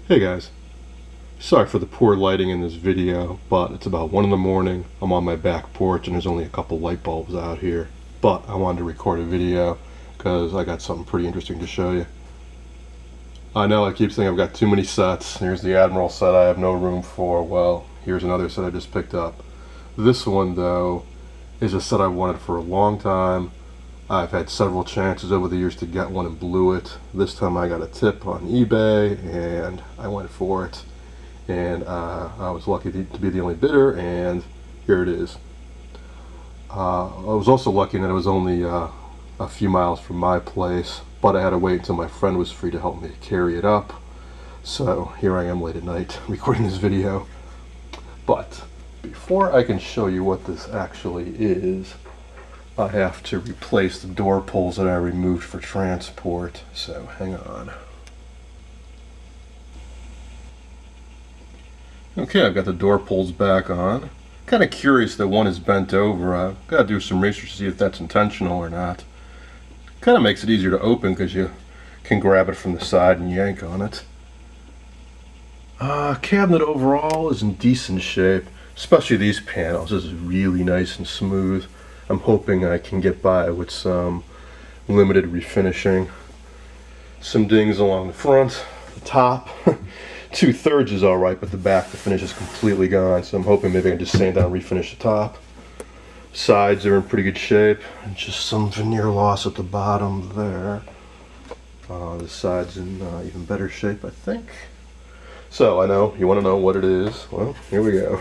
Hey guys, sorry for the poor lighting in this video, but it's about 1 in the morning. I'm on my back porch and there's only a couple light bulbs out here. But I wanted to record a video because I got something pretty interesting to show you. I know I keep saying I've got too many sets. Here's the Admiral set I have no room for. Well, here's another set I just picked up. This one though is a set I wanted for a long time. I've had several chances over the years to get one and blew it. This time I got a tip on eBay and I went for it. And I was lucky to be the only bidder, and here it is. I was also lucky that it was only a few miles from my place, but I had to wait until my friend was free to help me carry it up. So here I am late at night recording this video. But before I can show you what this actually is, I have to replace the door pulls that I removed for transport, so hang on. Okay, I've got the door pulls back on. Kind of curious that one is bent over. I've got to do some research to see if that's intentional or not. Kind of makes it easier to open because you can grab it from the side and yank on it. Cabinet overall is in decent shape, especially these panels. This is really nice and smooth. I'm hoping I can get by with some limited refinishing. Some dings along the front, the top. 2/3 is alright, but the back, the finish is completely gone, so I'm hoping maybe I can just sand down and refinish the top. Sides are in pretty good shape, and just some veneer loss at the bottom there. The side's in even better shape, I think. So, I know, you want to know what it is. Well, here we go.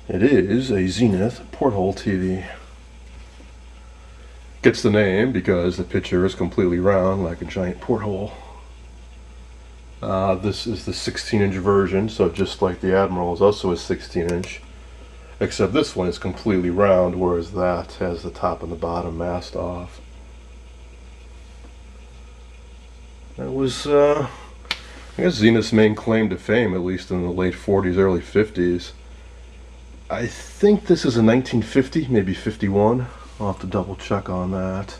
It is a Zenith porthole TV. Gets the name because the picture is completely round like a giant porthole. This is the 16-inch version, so just like the Admiral is also a 16-inch, except this one is completely round, whereas that has the top and the bottom masked off. That was, I guess, Zenith's main claim to fame, at least in the late 40s, early 50s. I think this is a 1950, maybe 51. I'll have to double check on that.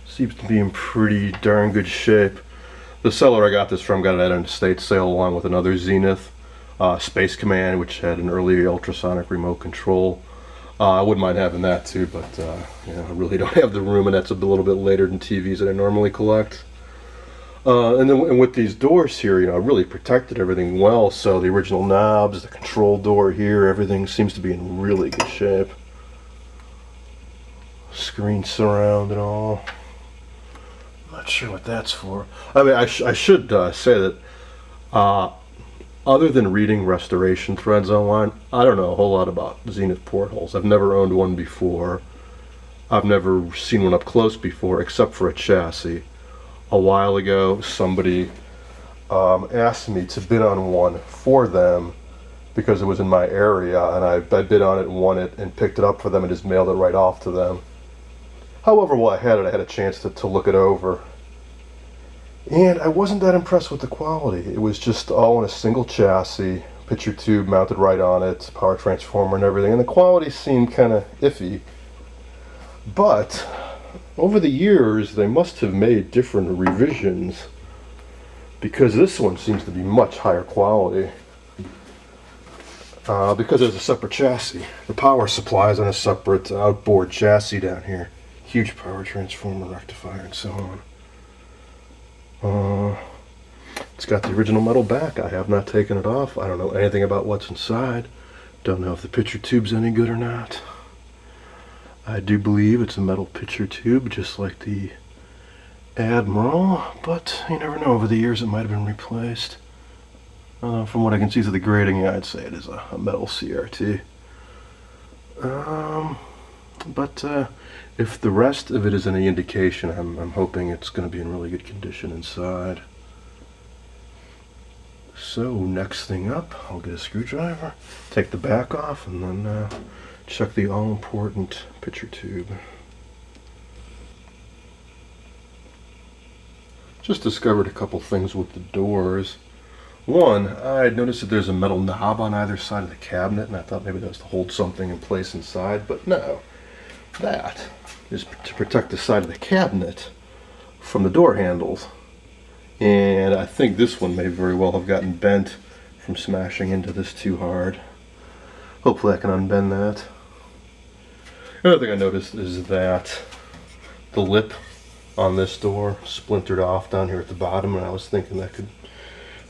Seems to be in pretty darn good shape. The seller I got this from got it at an estate sale along with another Zenith, Space Command, which had an early ultrasonic remote control. I wouldn't mind having that too, but you know, I really don't have the room, and that's a little bit later than TVs that I normally collect. And with these doors here, you know, I really protected everything well. So the original knobs, the control door here, everything seems to be in really good shape. Screen surround and all. Not sure what that's for. I mean, I should say that other than reading restoration threads online, I don't know a whole lot about Zenith portholes. I've never owned one before. I've never seen one up close before, except for a chassis. A while ago, somebody asked me to bid on one for them because it was in my area, and I bid on it and won it and picked it up for them and just mailed it right off to them. However, while I had it, I had a chance to look it over. And I wasn't that impressed with the quality. It was just all in a single chassis, picture tube mounted right on it, power transformer and everything, and the quality seemed kind of iffy. But over the years, they must have made different revisions, because this one seems to be much higher quality. Because there's a separate chassis. The power supply is on a separate outboard chassis down here. Huge power transformer, rectifier, and so on. It's got the original metal back. I have not taken it off. I don't know anything about what's inside. Don't know if the picture tube's any good or not. I do believe it's a metal picture tube, just like the Admiral, but you never know. Over the years, it might have been replaced. From what I can see through the grading, I'd say it is a metal CRT. But if the rest of it is any indication, I'm hoping it's going to be in really good condition inside. So next thing up, I'll get a screwdriver, take the back off, and then check the all-important picture tube. Just discovered a couple things with the doors. One, I noticed that there's a metal knob on either side of the cabinet, and I thought maybe that was to hold something in place inside, but no. That is to protect the side of the cabinet from the door handles. And I think this one may very well have gotten bent from smashing into this too hard. Hopefully I can unbend that. Another thing I noticed is that the lip on this door splintered off down here at the bottom, and I was thinking that could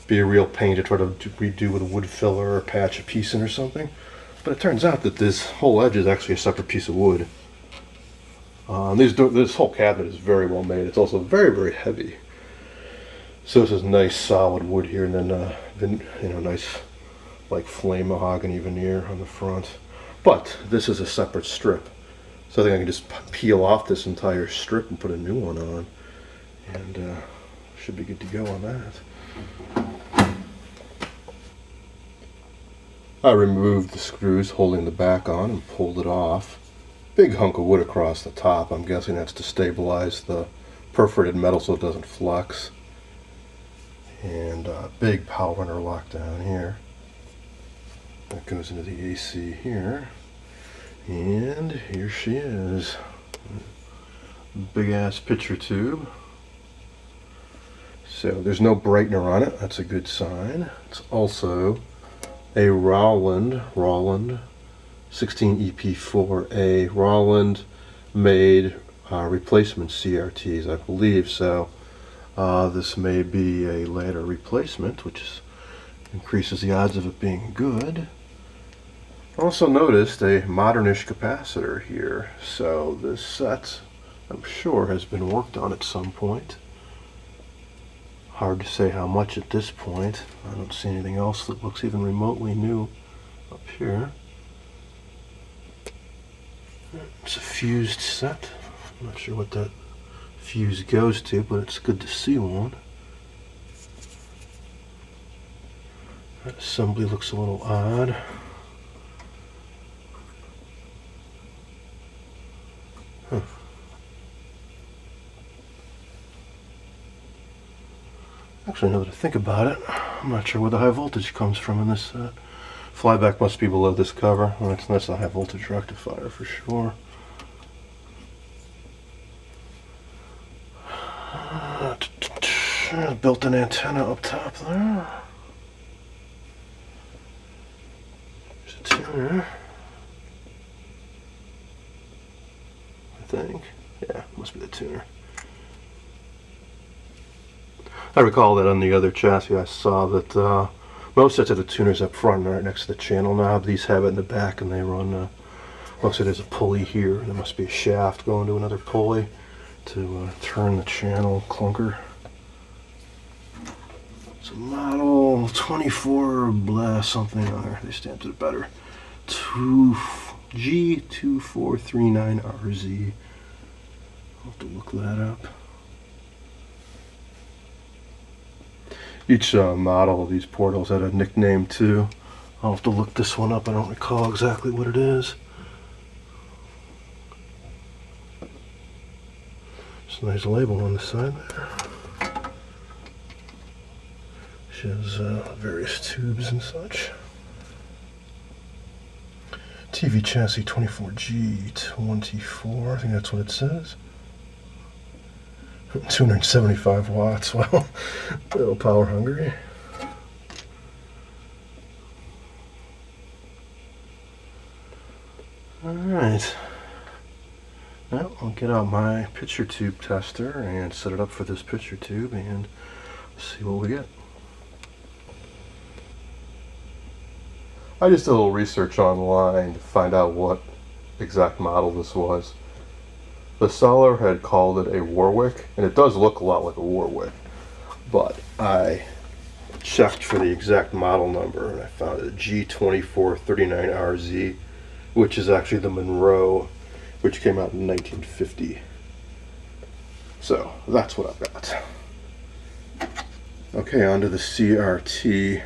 be a real pain to try to redo with a wood filler or patch a piece in or something. But it turns out that this whole edge is actually a separate piece of wood. This whole cabinet is very well made. It's also very, very heavy. So this is nice solid wood here, and then nice like flame mahogany veneer on the front. But this is a separate strip, so I think I can just peel off this entire strip and put a new one on, and should be good to go on that. I removed the screws holding the back on and pulled it off. Big hunk of wood across the top. I'm guessing that's to stabilize the perforated metal so it doesn't flux. And a big power interlock down here. That goes into the AC here. And here she is. Big ass picture tube. So there's no brightener on it. That's a good sign. It's also a Rowland 16EP4A Rowland made replacement CRTs, I believe. So this may be a later replacement, which increases the odds of it being good. Also noticed a modernish capacitor here. So this set, I'm sure, has been worked on at some point. Hard to say how much at this point. I don't see anything else that looks even remotely new up here. It's a fused set. I'm not sure what that fuse goes to, but it's good to see one. That assembly looks a little odd. Huh. Actually, now that I think about it, I'm not sure where the high voltage comes from in this set. Flyback must be below this cover. Well, that's a high voltage rectifier for sure. Built-in antenna up top there. There's a tuner, I think. Yeah, must be the tuner. I recall that on the other chassis I saw that most sets have the tuners up front right next to the channel knob. These have it in the back, and they run, looks like there's a pulley here. There must be a shaft going to another pulley to turn the channel clunker. It's a model 24 blah something on there. They stamped it better. G2439RZ. I'll have to look that up. Each model of these portals had a nickname too. I'll have to look this one up. I don't recall exactly what it is. It's a nice label on the side there. Shows various tubes and such. TV chassis 24G24, I think that's what it says. 275 watts, well, a little power hungry. Alright. Well, I'll get out my picture tube tester and set it up for this picture tube and see what we get. I just did a little research online to find out what exact model this was. The seller had called it a Warwick, and it does look a lot like a Warwick, but I checked for the exact model number and I found it G2439RZ, which is actually the Monroe, which came out in 1950. So that's what I've got. Okay, onto the CRT.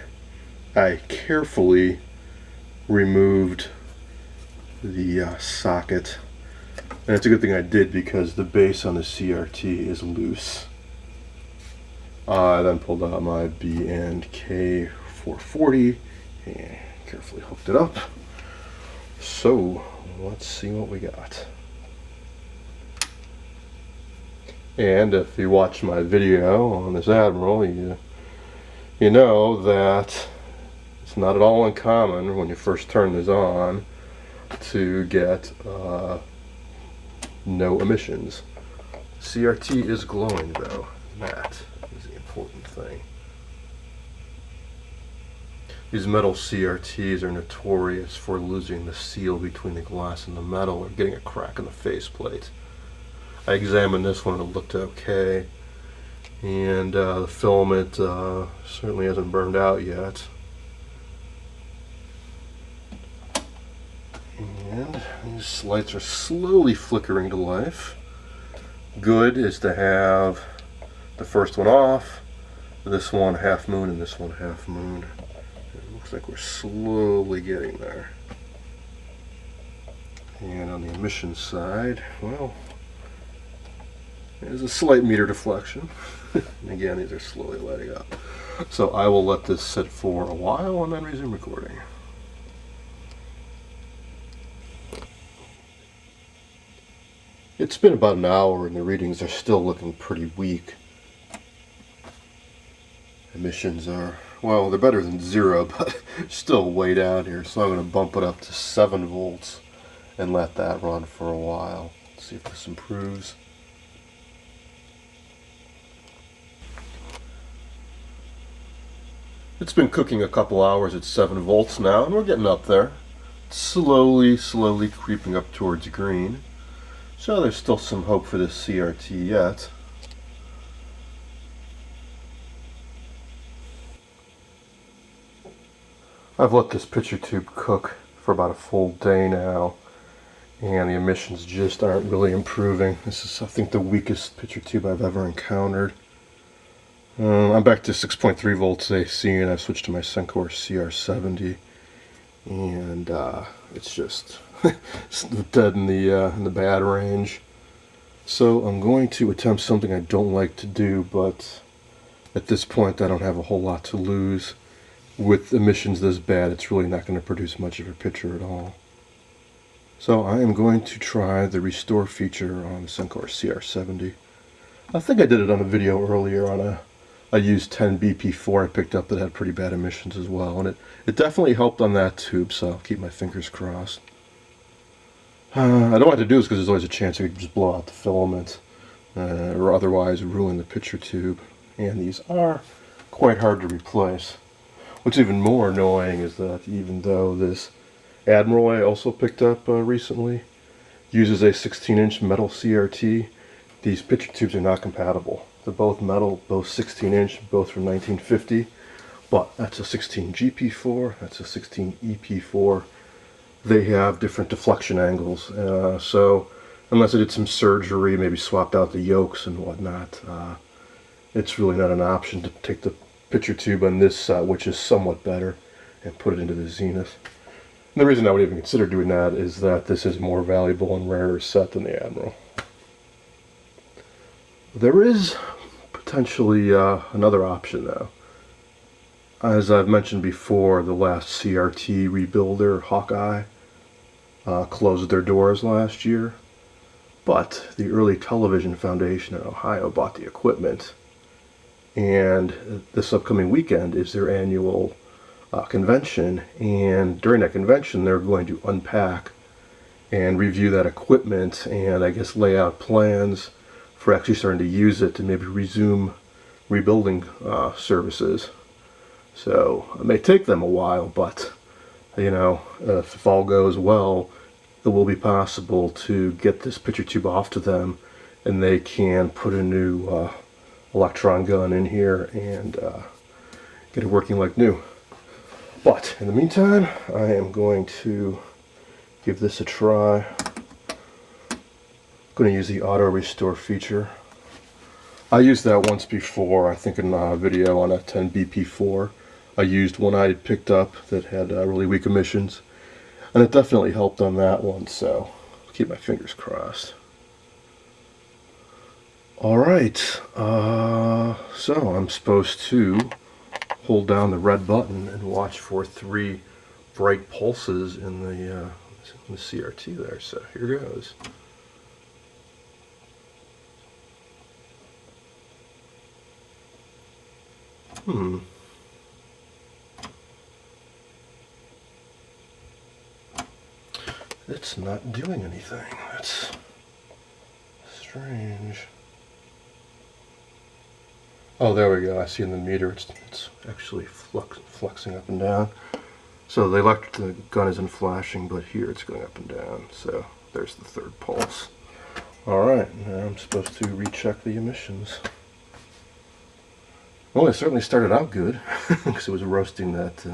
I carefully removed the socket, and it's a good thing I did because the base on the CRT is loose. I then pulled out my B&K 440 and carefully hooked it up. So let's see what we got. And if you watch my video on this Admiral, you know that it's not at all uncommon when you first turn this on to get no emissions. CRT is glowing though. That is the important thing. These metal CRTs are notorious for losing the seal between the glass and the metal or getting a crack in the faceplate. I examined this one and it looked okay, and the filament certainly hasn't burned out yet. And these lights are slowly flickering to life. Good is to have the first one off, this one half moon, and this one half moon. It looks like we're slowly getting there. And on the emission side, well, there's a slight meter deflection. And again, these are slowly lighting up. So I will let this sit for a while and then resume recording. It's been about an hour and the readings are still looking pretty weak. Emissions are, well, they're better than 0, but still way down here. So I'm going to bump it up to 7 volts and let that run for a while. See if this improves. It's been cooking a couple hours at 7 volts now, and we're getting up there. Slowly creeping up towards green. So there's still some hope for this CRT yet. I've let this picture tube cook for about a full day now, and the emissions just aren't really improving. This is, I think, the weakest picture tube I've ever encountered. I'm back to 6.3 volts AC, and I've switched to my Sencor CR70, and it's just it's dead in the bad range. So I'm going to attempt something I don't like to do, but at this point I don't have a whole lot to lose. With emissions this bad, it's really not going to produce much of a picture at all. So I am going to try the restore feature on the Sencor CR70. I think I did it on a video earlier on I used 10 BP4 I picked up that had pretty bad emissions as well, and it definitely helped on that tube, so I'll keep my fingers crossed. I don't want to do this because there's always a chance I could just blow out the filament or otherwise ruin the picture tube, and these are quite hard to replace. What's even more annoying is that even though this Admiral I also picked up recently uses a 16-inch metal CRT, these picture tubes are not compatible. They're both metal, both 16-inch, both from 1950, but that's a 16 GP4, that's a 16 EP4. They have different deflection angles, so unless I did some surgery, maybe swapped out the yokes and whatnot, it's really not an option to take the picture tube on this, which is somewhat better, and put it into the Zenith. And the reason I would even consider doing that is that this is more valuable and rarer set than the Admiral. There is potentially another option though. As I've mentioned before, the last CRT rebuilder, Hawkeye, closed their doors last year, but the Early Television Foundation in Ohio bought the equipment, and this upcoming weekend is their annual convention, and during that convention they're going to unpack and review that equipment and I guess lay out plans for actually starting to use it to maybe resume rebuilding services. So it may take them a while, but you know, if all goes well, it will be possible to get this picture tube off to them, and they can put a new electron gun in here and get it working like new. But in the meantime, I am going to give this a try. I'm going to use the auto restore feature. I used that once before, I think in a video on a 10 BP4. I used one I had picked up that had really weak emissions, and it definitely helped on that one, so I'll keep my fingers crossed. Alright, so I'm supposed to hold down the red button and watch for 3 bright pulses in the CRT there, so here goes. It's not doing anything. That's strange. Oh, there we go. I see in the meter it's actually fluxing up and down. So the electric gun isn't flashing, but here it's going up and down. So there's the third pulse. Alright, now I'm supposed to recheck the emissions. Well, it certainly started out good, because it was roasting that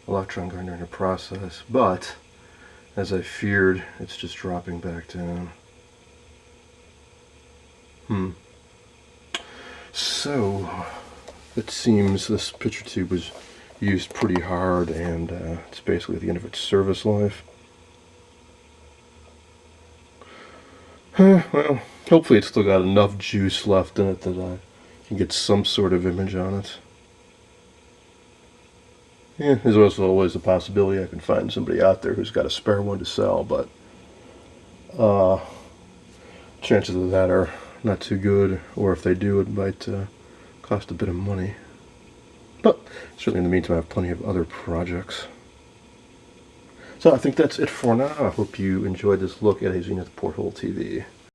electron gun during the process, but as I feared, it's just dropping back down. So, it seems this picture tube was used pretty hard, and it's basically at the end of its service life. Well, hopefully it's still got enough juice left in it that I can get some sort of image on it. Yeah, there's also always the possibility I can find somebody out there who's got a spare one to sell, but chances of that are not too good, or if they do, it might cost a bit of money. But certainly in the meantime I have plenty of other projects. So I think that's it for now. I hope you enjoyed this look at a Zenith Porthole TV.